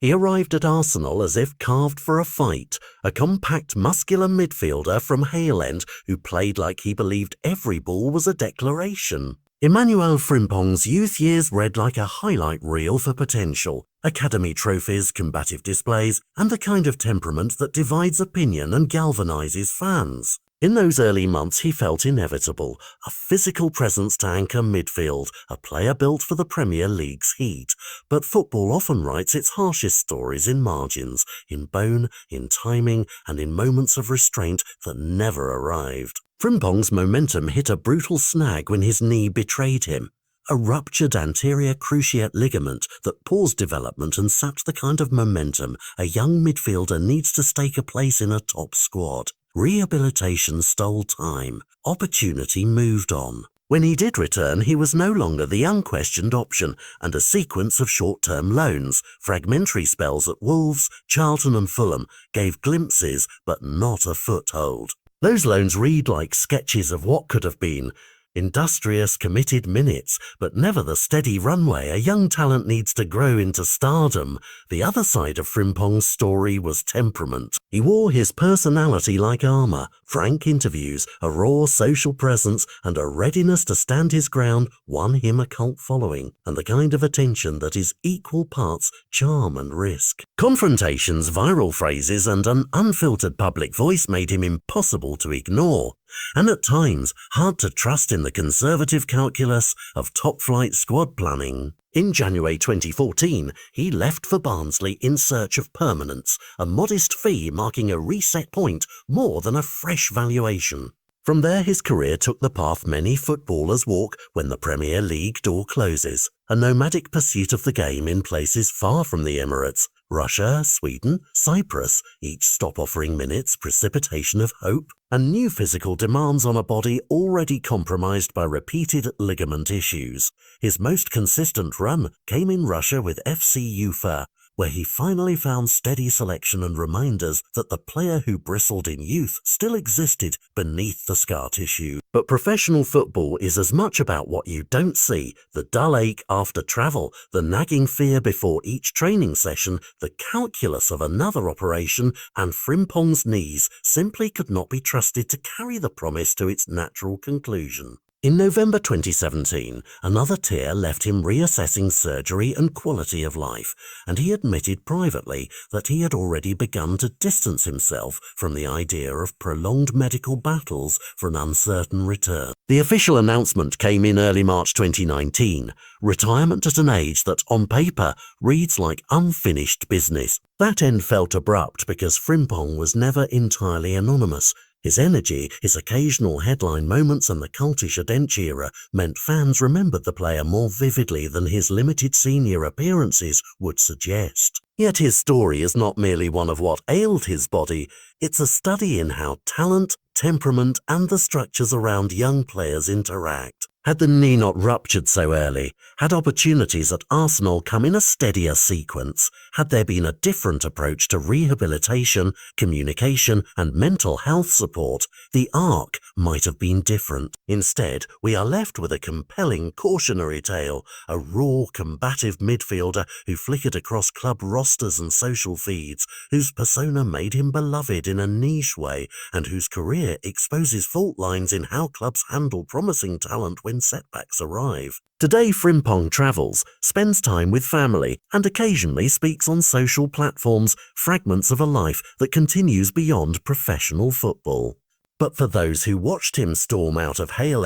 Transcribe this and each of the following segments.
He arrived at Arsenal as if carved for a fight, a compact, muscular midfielder from Hale who played like he believed every ball was a declaration. Emmanuel Frimpong's youth years read like a highlight reel for potential, academy trophies, combative displays, and the kind of temperament that divides opinion and galvanizes fans. In those early months he felt inevitable, a physical presence to anchor midfield, a player built for the Premier League's heat. But football often writes its harshest stories in margins, in bone, in timing, and in moments of restraint that never arrived. Frimpong's momentum hit a brutal snag when his knee betrayed him. A ruptured anterior cruciate ligament that paused development and sapped the kind of momentum a young midfielder needs to stake a place in a top squad. Rehabilitation stole time. Opportunity moved on. When he did return, he was no longer the unquestioned option, and a sequence of short-term loans, fragmentary spells at Wolves, Charlton and Fulham, gave glimpses but not a foothold. Those loans read like sketches of what could have been. Industrious, committed minutes, but never the steady runway a young talent needs to grow into stardom. The other side of Frimpong's story was temperament. He wore his personality like armor, frank interviews, a raw social presence, and a readiness to stand his ground won him a cult following, and the kind of attention that is equal parts charm and risk. Confrontations, viral phrases, and an unfiltered public voice made him impossible to ignore, and at times hard to trust in the conservative calculus of top-flight squad planning. In January 2014, he left for Barnsley in search of permanence, a modest fee marking a reset point more than a fresh valuation. From there his career took the path many footballers walk when the Premier League door closes, a nomadic pursuit of the game in places far from the Emirates, Russia, Sweden, Cyprus, each stop offering minutes, precipitation of hope, and new physical demands on a body already compromised by repeated ligament issues. His most consistent run came in Russia with FC Ufa, where he finally found steady selection and reminders that the player who bristled in youth still existed beneath the scar tissue. But professional football is as much about what you don't see, the dull ache after travel, the nagging fear before each training session, the calculus of another operation, and Frimpong's knees simply could not be trusted to carry the promise to its natural conclusion. In November 2017, another tear left him reassessing surgery and quality of life, and he admitted privately that he had already begun to distance himself from the idea of prolonged medical battles for an uncertain return. The official announcement came in early March 2019, retirement at an age that, on paper, reads like unfinished business. That end felt abrupt because Frimpong was never entirely anonymous. His energy, his occasional headline moments and the cultish Adenchi era meant fans remembered the player more vividly than his limited senior appearances would suggest. Yet his story is not merely one of what ailed his body, it's a study in how talent, temperament and the structures around young players interact. Had the knee not ruptured so early, had opportunities at Arsenal come in a steadier sequence, had there been a different approach to rehabilitation, communication and mental health support, the arc might have been different. Instead, we are left with a compelling cautionary tale, a raw, combative midfielder who flickered across club rosters and social feeds, whose persona made him beloved in a niche way, and whose career exposes fault lines in how clubs handle promising talent when setbacks arrive. Today Frimpong travels, spends time with family, and occasionally speaks on social platforms, fragments of a life that continues beyond professional football. But for those who watched him storm out of Hale,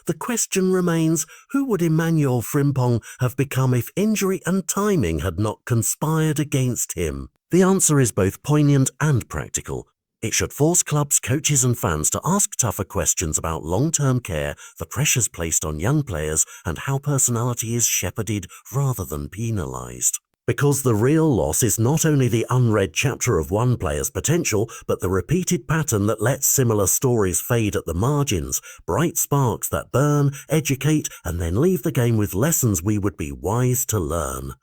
the question remains, who would Emmanuel Frimpong have become if injury and timing had not conspired against him? The answer is both poignant and practical. It should force clubs, coaches and fans to ask tougher questions about long-term care, the pressures placed on young players, and how personality is shepherded rather than penalised. Because the real loss is not only the unread chapter of one player's potential, but the repeated pattern that lets similar stories fade at the margins, bright sparks that burn, educate, and then leave the game with lessons we would be wise to learn.